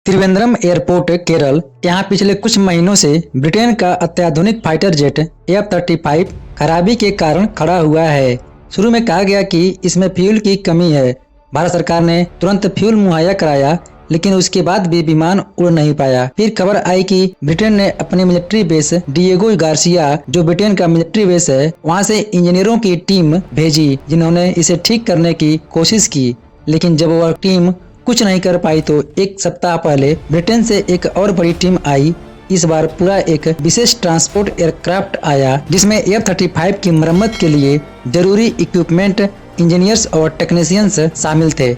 Trivandrum airport Kerala. यहाँ पिछले कुछ महीनों से ब्रिटेन का अत्याधुनिक फाइटर जेट F-35 खराबी के कारण खड़ा हुआ है। शुरू में कहा गया कि इसमें फ्यूल की कमी है। भारत सरकार ने तुरंत फ्यूल मुहैया कराया, लेकिन उसके बाद भी विमान उड़ नहीं पाया। फिर खबर आई कि ब्रिटेन ने अपनी मिलिट्री बेस डिएगो गार्सिया, जो ब्रिटेन का मिलिट्री बेस है, वहाँ से इंजीनियरों की टीम भेजी, जिन्होंने इसे ठीक करने की कोशिश की। लेकिन जब वह टीम कुछ नहीं कर पाई तो एक सप्ताह पहले ब्रिटेन से एक और बड़ी टीम आई। इस बार पूरा एक विशेष ट्रांसपोर्ट एयरक्राफ्ट आया, जिसमें F-35 की मरम्मत के लिए जरूरी इक्विपमेंट, इंजीनियर्स और टेक्नीशियंस शामिल थे।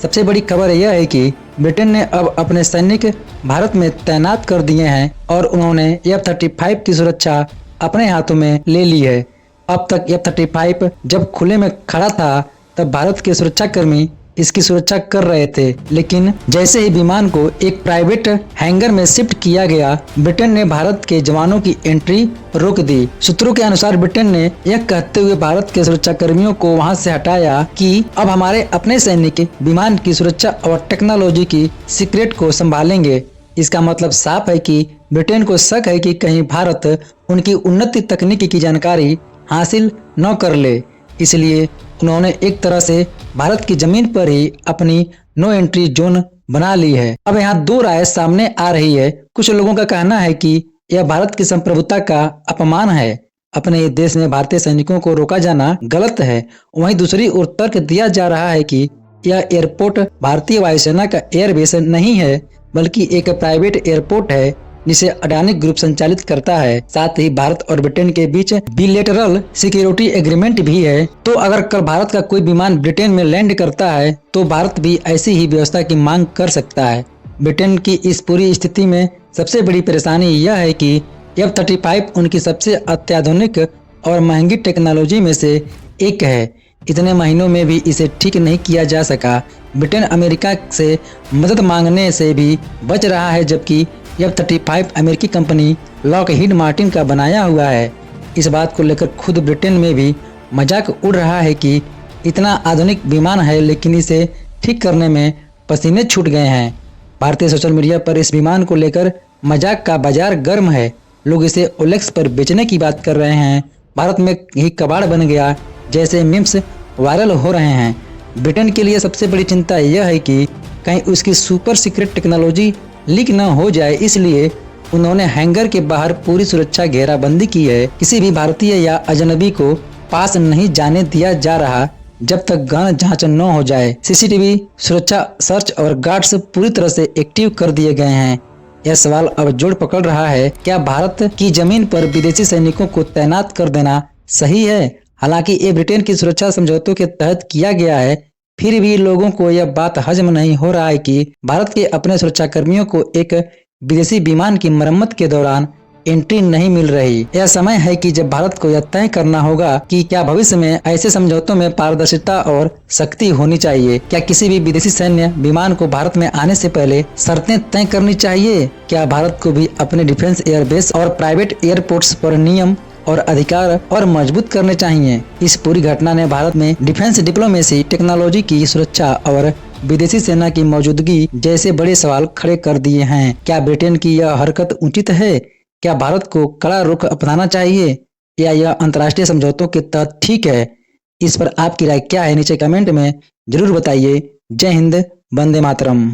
सबसे बड़ी खबर यह है कि ब्रिटेन ने अब अपने सैनिक भारत में तैनात कर दिए हैं और उन्होंने F-35 की सुरक्षा अपने हाथों में ले ली है। अब तक F-35 जब खुले में खड़ा था तब भारत के सुरक्षाकर्मी इसकी सुरक्षा कर रहे थे, लेकिन जैसे ही विमान को एक प्राइवेट हैंगर में शिफ्ट किया गया, ब्रिटेन ने भारत के जवानों की एंट्री रोक दी। सूत्रों के अनुसार ब्रिटेन ने यह कहते हुए भारत के सुरक्षा कर्मियों को वहां से हटाया कि अब हमारे अपने सैनिक विमान की सुरक्षा और टेक्नोलॉजी की सीक्रेट को संभालेंगे। इसका मतलब साफ है कि ब्रिटेन को शक है कि कहीं भारत उनकी उन्नत तकनीकी की जानकारी हासिल न कर ले, इसलिए उन्होंने एक तरह से भारत की जमीन पर ही अपनी नो एंट्री जोन बना ली है। अब यहाँ दो राय सामने आ रही है। कुछ लोगों का कहना है कि यह भारत की संप्रभुता का अपमान है, अपने देश में भारतीय सैनिकों को रोका जाना गलत है। वहीं दूसरी ओर तर्क दिया जा रहा है कि यह एयरपोर्ट भारतीय वायुसेना का एयरबेस नहीं है, बल्कि एक प्राइवेट एयरपोर्ट है जिसे अडानी ग्रुप संचालित करता है। साथ ही भारत और ब्रिटेन के बीच बिलेटरल सिक्योरिटी एग्रीमेंट भी है। तो अगर कल भारत का कोई विमान ब्रिटेन में लैंड करता है तो भारत भी ऐसी ही व्यवस्था की मांग कर सकता है। ब्रिटेन की इस पूरी स्थिति में सबसे बड़ी परेशानी यह है कि F-35 उनकी सबसे अत्याधुनिक और महंगी टेक्नोलॉजी में से एक है। इतने महीनों में भी इसे ठीक नहीं किया जा सका। ब्रिटेन अमेरिका से मदद मांगने से भी बच रहा है, जबकि F-35 अमेरिकी कंपनी लॉकहीड मार्टिन का बनाया हुआ है। इस बात को लेकर खुद ब्रिटेन में भी मजाक उड़ रहा है कि इतना आधुनिक विमान है, लेकिन इसे ठीक करने में पसीने छूट गए हैं। भारतीय सोशल मीडिया पर इस विमान को लेकर मजाक का बाजार गर्म है। लोग इसे OLX पर बेचने की बात कर रहे हैं। भारत में ही कबाड़ बन गया जैसे मीम्स वायरल हो रहे हैं। ब्रिटेन के लिए सबसे बड़ी चिंता यह है कि कहीं उसकी सुपर सीक्रेट टेक्नोलॉजी लीक न हो जाए, इसलिए उन्होंने हैंगर के बाहर पूरी सुरक्षा घेराबंदी की है। किसी भी भारतीय या अजनबी को पास नहीं जाने दिया जा रहा जब तक गहन जांच न हो जाए। CCTV, सुरक्षा सर्च और गार्ड्स पूरी तरह से एक्टिव कर दिए गए हैं। यह सवाल अब जोड़ पकड़ रहा है, क्या भारत की जमीन पर विदेशी सैनिकों को तैनात कर देना सही है? हालांकि ये ब्रिटेन की सुरक्षा समझौतों के तहत किया गया है, फिर भी लोगों को यह बात हजम नहीं हो रहा है कि भारत के अपने सुरक्षा कर्मियों को एक विदेशी विमान की मरम्मत के दौरान एंट्री नहीं मिल रही। यह समय है कि जब भारत को यह तय करना होगा कि क्या भविष्य में ऐसे समझौतों में पारदर्शिता और सख्ती होनी चाहिए। क्या किसी भी विदेशी सैन्य विमान को भारत में आने से पहले शर्तें तय करनी चाहिए? क्या भारत को भी अपने डिफेंस एयरबेस और प्राइवेट एयरपोर्ट्स पर नियम और अधिकार और मजबूत करने चाहिए? इस पूरी घटना ने भारत में डिफेंस डिप्लोमेसी, टेक्नोलॉजी की सुरक्षा और विदेशी सेना की मौजूदगी जैसे बड़े सवाल खड़े कर दिए हैं। क्या ब्रिटेन की यह हरकत उचित है? क्या भारत को कड़ा रुख अपनाना चाहिए या यह अंतर्राष्ट्रीय समझौतों के तहत ठीक है? इस पर आपकी राय क्या है? नीचे कमेंट में जरूर बताइए। जय हिंद, वंदे मातरम।